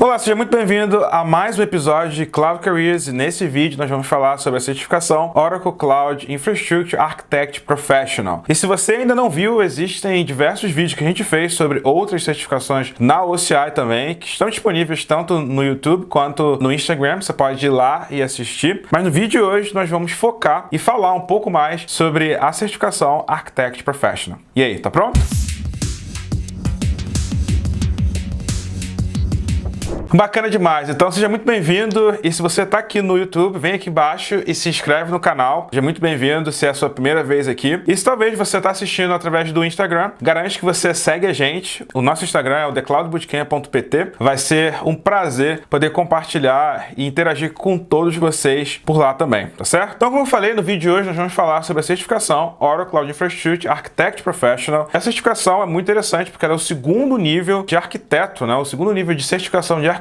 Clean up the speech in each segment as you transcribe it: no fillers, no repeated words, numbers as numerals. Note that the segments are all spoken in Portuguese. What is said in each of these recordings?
Olá, seja muito bem-vindo a mais um episódio de Cloud Careers e nesse vídeo nós vamos falar sobre a certificação Oracle Cloud Infrastructure Architect Professional. E se você ainda não viu, existem diversos vídeos que a gente fez sobre outras certificações na OCI também, que estão disponíveis tanto no YouTube quanto no Instagram, você pode ir lá e assistir. Mas no vídeo de hoje nós vamos focar e falar um pouco mais sobre a certificação Architect Professional. E aí, tá pronto? Bacana demais, então seja muito bem-vindo e se você está aqui no YouTube, vem aqui embaixo e se inscreve no canal. Seja muito bem-vindo se é a sua primeira vez aqui. E se talvez você está assistindo através do Instagram, garante que você segue a gente. O nosso Instagram é o thecloudbootcamp.pt. Vai ser um prazer poder compartilhar e interagir com todos vocês por lá também, tá certo? Então, como eu falei, no vídeo de hoje nós vamos falar sobre a certificação Oracle Cloud Infrastructure Architect Professional. Essa certificação é muito interessante porque ela é o segundo nível de arquiteto, né? O segundo nível de certificação de arquiteto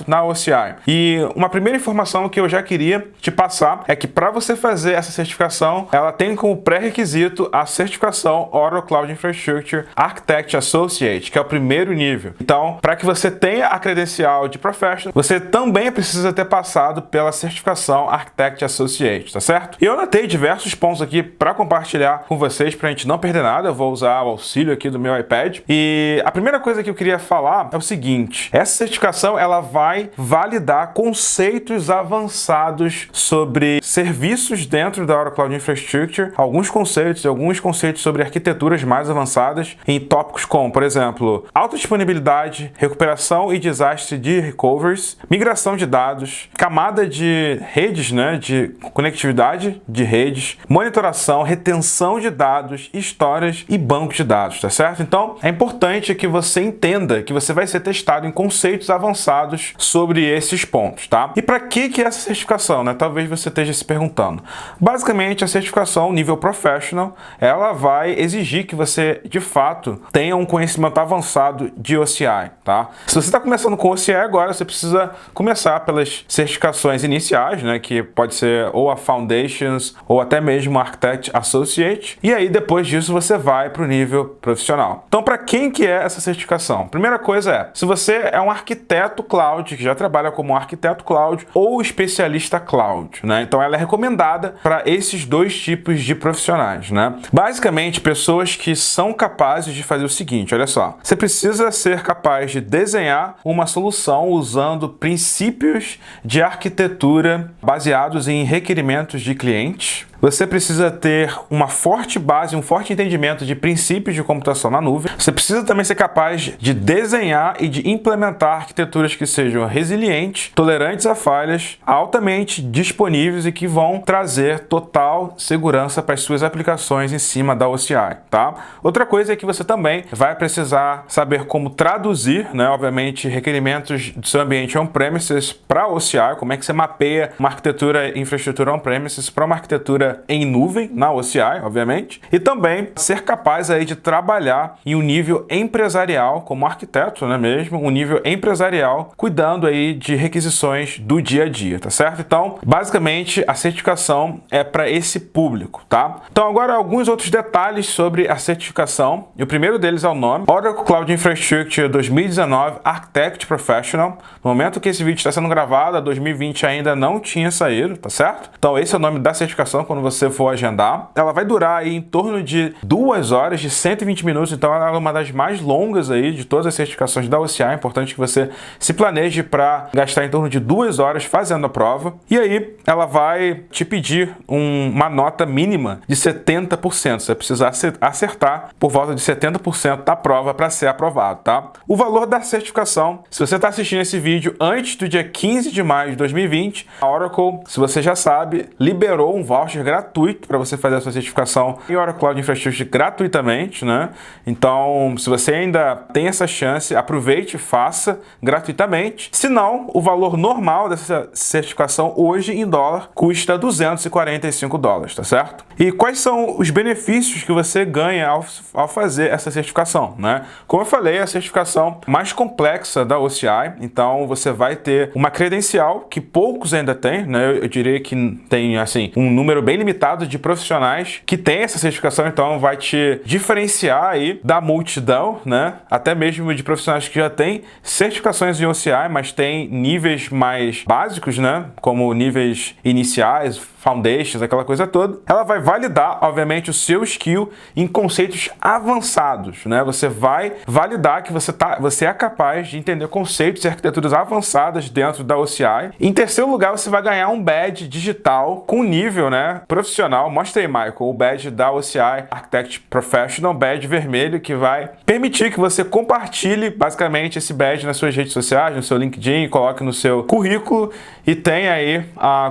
na OCI. E uma primeira informação que eu já queria te passar é que para você fazer essa certificação, ela tem como pré-requisito a certificação Oracle Cloud Infrastructure Architect Associate, que é o primeiro nível. Então, para que você tenha a credencial de Professional, você também precisa ter passado pela certificação Architect Associate, tá certo? E eu anotei diversos pontos aqui para compartilhar com vocês para a gente não perder nada. Eu vou usar o auxílio aqui do meu iPad. E a primeira coisa que eu queria falar é o seguinte: essa certificação ela vai validar conceitos avançados sobre serviços dentro da Oracle Cloud Infrastructure, alguns conceitos sobre arquiteturas mais avançadas em tópicos como, por exemplo, alta disponibilidade, recuperação e desastre de recoveries, migração de dados, camada de redes, né, de conectividade de redes, monitoração, retenção de dados, histórias e bancos de dados, tá certo? Então, é importante que você entenda que você vai ser testado em conceitos avançados sobre esses pontos, tá? E para que é essa certificação, né? Talvez você esteja se perguntando. Basicamente, a certificação nível Professional, ela vai exigir que você, de fato, tenha um conhecimento avançado de OCI, tá? Se você está começando com OCI agora, você precisa começar pelas certificações iniciais, né? Que pode ser ou a Foundations ou até mesmo a Architect Associate. E aí, depois disso, você vai para o nível profissional. Então, para quem que é essa certificação? Primeira coisa é, se você é um arquiteto cloud, que já trabalha como arquiteto cloud ou especialista cloud, né? Então ela é recomendada para esses dois tipos de profissionais, né? Basicamente, pessoas que são capazes de fazer o seguinte, olha só. Você precisa ser capaz de desenhar uma solução usando princípios de arquitetura baseados em requerimentos de clientes. Você precisa ter uma forte base, um forte entendimento de princípios de computação na nuvem. Você precisa também ser capaz de desenhar e de implementar arquiteturas que sejam resilientes, tolerantes a falhas, altamente disponíveis e que vão trazer total segurança para as suas aplicações em cima da OCI, tá? Outra coisa é que você também vai precisar saber como traduzir, né, obviamente, requerimentos do seu ambiente on-premises para OCI, como é que você mapeia uma arquitetura infraestrutura on-premises para uma arquitetura em nuvem, na OCI, obviamente, e também ser capaz aí de trabalhar em um nível empresarial, como arquiteto, né mesmo, um nível empresarial, cuidando aí de requisições do dia a dia, tá certo? Então, basicamente, a certificação é para esse público, tá? Então, agora alguns outros detalhes sobre a certificação, e o primeiro deles é o nome, Oracle Cloud Infrastructure 2019 Architect Professional. No momento que esse vídeo está sendo gravado, a 2020 ainda não tinha saído, tá certo? Então, esse é o nome da certificação quando você for agendar. Ela vai durar aí em torno de 2 horas, de 120 minutos, então ela é uma das mais longas aí de todas as certificações da OCI. É importante que você se planeje para gastar em torno de 2 horas fazendo a prova. E aí ela vai te pedir uma nota mínima de 70%. Você precisa acertar por volta de 70% da prova para ser aprovado, tá? O valor da certificação, se você está assistindo esse vídeo antes do dia 15 de maio de 2020, a Oracle, se você já sabe, liberou um voucher gratuito para você fazer a sua certificação em Oracle Cloud Infrastructure gratuitamente, né? Então, se você ainda tem essa chance, aproveite e faça gratuitamente. Se não, o valor normal dessa certificação hoje em dólar custa $245, tá certo? E quais são os benefícios que você ganha ao fazer essa certificação, né? Como eu falei, é a certificação mais complexa da OCI, então você vai ter uma credencial que poucos ainda têm, né? Eu diria que tem, assim, um número bem bem limitado de profissionais que tem essa certificação, então vai te diferenciar aí da multidão, né? Até mesmo de profissionais que já têm certificações em OCI, mas tem níveis mais básicos, né? Como níveis iniciais, foundations, aquela coisa toda. Ela vai validar, obviamente, o seu skill em conceitos avançados, né? Você vai validar que você é capaz de entender conceitos e arquiteturas avançadas dentro da OCI. Em terceiro lugar, você vai ganhar um badge digital com nível, né, profissional. Mostra aí, Michael, o badge da OCI Architect Professional, badge vermelho, que vai permitir que você compartilhe basicamente esse badge nas suas redes sociais, no seu LinkedIn, coloque no seu currículo e tenha aí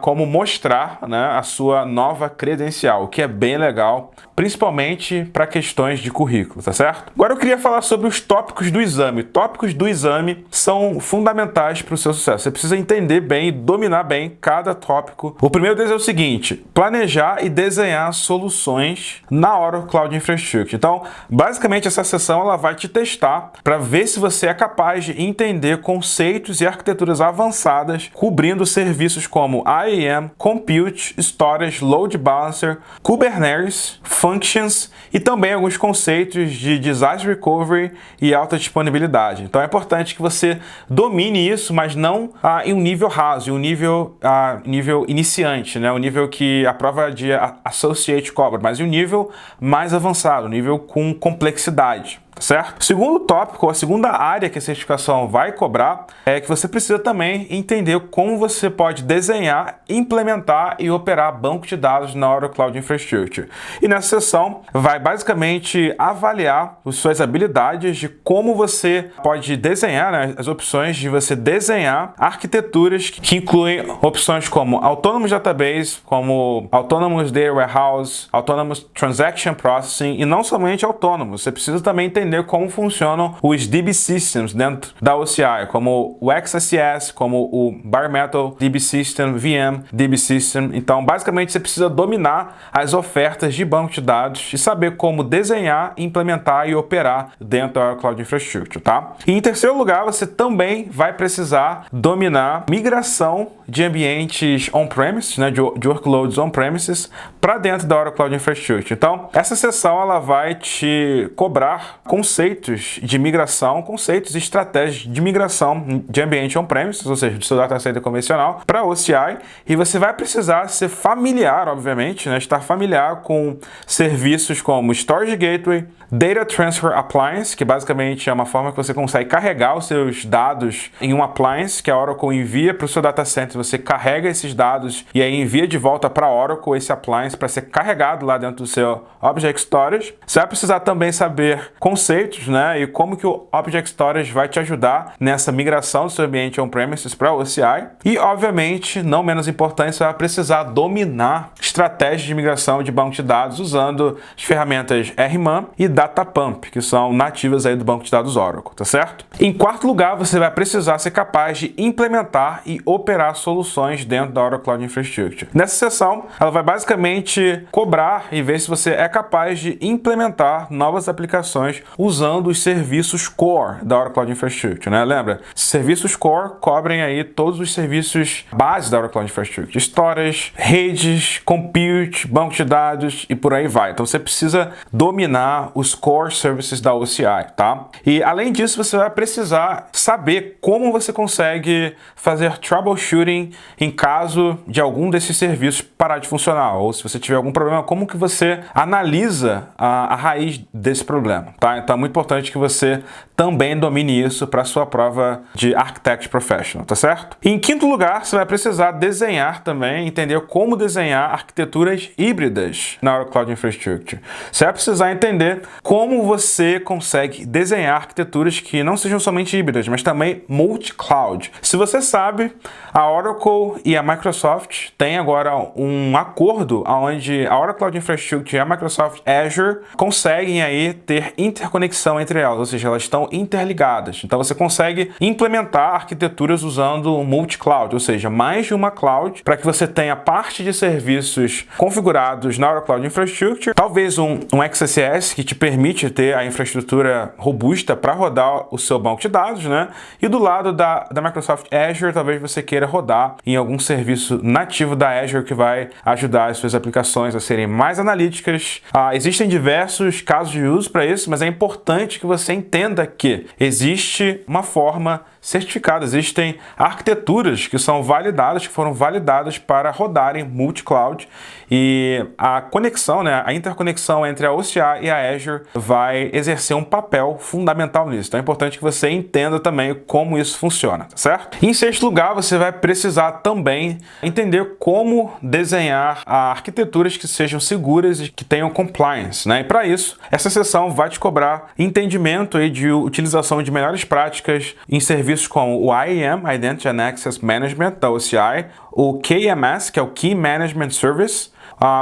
como mostrar, né, a sua nova credencial, o que é bem legal, principalmente para questões de currículo, tá certo? Agora eu queria falar sobre os tópicos do exame. Tópicos do exame são fundamentais para o seu sucesso. Você precisa entender bem e dominar bem cada tópico. O primeiro deles é o seguinte: planejar e desenhar soluções na Oracle Cloud Infrastructure. Então, basicamente essa sessão ela vai te testar para ver se você é capaz de entender conceitos e arquiteturas avançadas cobrindo serviços como IAM, Compute, Storage, Load Balancer, Kubernetes, Functions e também alguns conceitos de Disaster Recovery e alta disponibilidade. Então é importante que você domine isso, mas não em um nível raso, em um nível iniciante, né? Um nível que a prova de Associate cobra, mas em um nível mais avançado, um nível com complexidade. Certo? O segundo tópico, a segunda área que a certificação vai cobrar é que você precisa também entender como você pode desenhar, implementar e operar banco de dados na Oracle Cloud Infrastructure. E nessa sessão vai basicamente avaliar as suas habilidades de como você pode desenhar, né, as opções de você desenhar arquiteturas que incluem opções como Autonomous Database, como Autonomous Data Warehouse, Autonomous Transaction Processing e não somente Autonomous. Você precisa também entender como funcionam os DB Systems dentro da OCI, como o XSS, como o Bare Metal DB System, VM DB System. Então, basicamente, você precisa dominar as ofertas de banco de dados e saber como desenhar, implementar e operar dentro da Cloud Infrastructure, tá? E em terceiro lugar, você também vai precisar dominar migração de ambientes on-premises, né, de workloads on-premises para dentro da Oracle Cloud Infrastructure. Então, essa sessão ela vai te cobrar conceitos de migração, conceitos e estratégias de migração de ambiente on-premises, ou seja, do seu data center convencional para OCI, e você vai precisar ser familiar, obviamente, né, estar familiar com serviços como Storage Gateway, Data Transfer Appliance, que basicamente é uma forma que você consegue carregar os seus dados em um appliance que a Oracle envia para o seu data center. Você carrega esses dados e aí envia de volta para a Oracle esse appliance para ser carregado lá dentro do seu Object Storage. Você vai precisar também saber conceitos, né, e como que o Object Storage vai te ajudar nessa migração do seu ambiente on-premises para o OCI. E, obviamente, não menos importante, você vai precisar dominar estratégias de migração de banco de dados usando as ferramentas RMAN e Datapump, que são nativas aí do banco de dados Oracle, tá certo? Em quarto lugar, você vai precisar ser capaz de implementar e operar soluções dentro da Oracle Cloud Infrastructure. Nessa sessão, ela vai basicamente cobrar e ver se você é capaz de implementar novas aplicações usando os serviços core da Oracle Cloud Infrastructure, né? Lembra? Serviços core cobrem aí todos os serviços base da Oracle Cloud Infrastructure, storage, redes, compute, banco de dados e por aí vai. Então você precisa dominar os core services da OCI, tá? E além disso, você vai precisar saber como você consegue fazer troubleshooting em caso de algum desses serviços parar de funcionar, ou se você tiver algum problema, como que você analisa a raiz desse problema, tá? Então é muito importante que você também domine isso para a sua prova de Architect Professional, tá certo? E em quinto lugar, você vai precisar desenhar também, entender como desenhar arquiteturas híbridas na Oracle Cloud Infrastructure. Você vai precisar entender como você consegue desenhar arquiteturas que não sejam somente híbridas, mas também multi-cloud. Se você sabe, a Oracle e a Microsoft têm agora um acordo onde a Oracle Cloud Infrastructure e a Microsoft Azure conseguem aí ter interconexão entre elas, ou seja, elas estão interligadas. Então você consegue implementar arquiteturas usando o multi-cloud, ou seja, mais de uma cloud, para que você tenha parte de serviços configurados na Oracle Cloud Infrastructure, talvez um XSS que te permite ter a infraestrutura robusta para rodar o seu banco de dados, né? E do lado da Microsoft Azure, talvez você queira rodar em algum serviço nativo da Azure que vai ajudar as suas aplicações a serem mais analíticas. Existem diversos casos de uso para isso, mas é importante que você entenda que existe uma forma certificada, existem arquiteturas que são validadas, que foram validadas para rodarem multi-cloud, e a conexão, né, a interconexão entre a OCI e a Azure vai exercer um papel fundamental nisso. Então é importante que você entenda também como isso funciona, tá certo? E em sexto lugar, você vai precisar também entender como desenhar arquiteturas que sejam seguras e que tenham compliance, né? E para isso, essa sessão vai te cobrar entendimento aí de utilização de melhores práticas em serviços como o IAM, Identity and Access Management, da OCI, o KMS, que é o Key Management Service,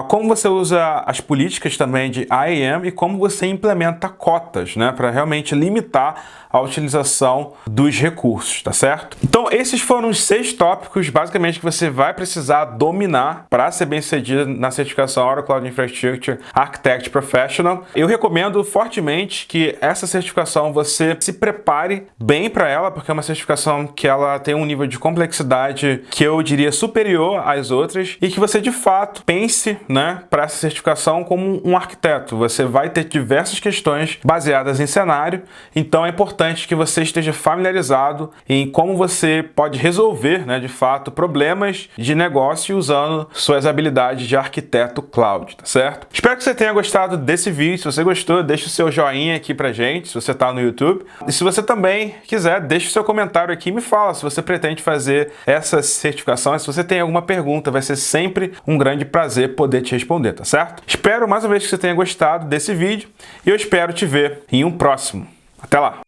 como você usa as políticas também de IAM e como você implementa cotas, né, para realmente limitar a utilização dos recursos, tá certo? Então esses foram os 6 tópicos basicamente que você vai precisar dominar para ser bem sucedido na certificação Oracle Cloud Infrastructure Architect Professional. Eu recomendo fortemente que essa certificação você se prepare bem para ela, porque é uma certificação que ela tem um nível de complexidade que eu diria superior às outras, e que você de fato pense, né, para essa certificação como um arquiteto. Você vai ter diversas questões baseadas em cenário, então é importante que você esteja familiarizado em como você pode resolver, né, de fato, problemas de negócio usando suas habilidades de arquiteto cloud, tá certo? Espero que você tenha gostado desse vídeo. Se você gostou, deixa o seu joinha aqui pra gente, se você tá no YouTube. E se você também quiser, deixa o seu comentário aqui e me fala se você pretende fazer essa certificação. Se você tem alguma pergunta, vai ser sempre um grande prazer poder te responder, tá certo? Espero mais uma vez que você tenha gostado desse vídeo e eu espero te ver em um próximo. Até lá!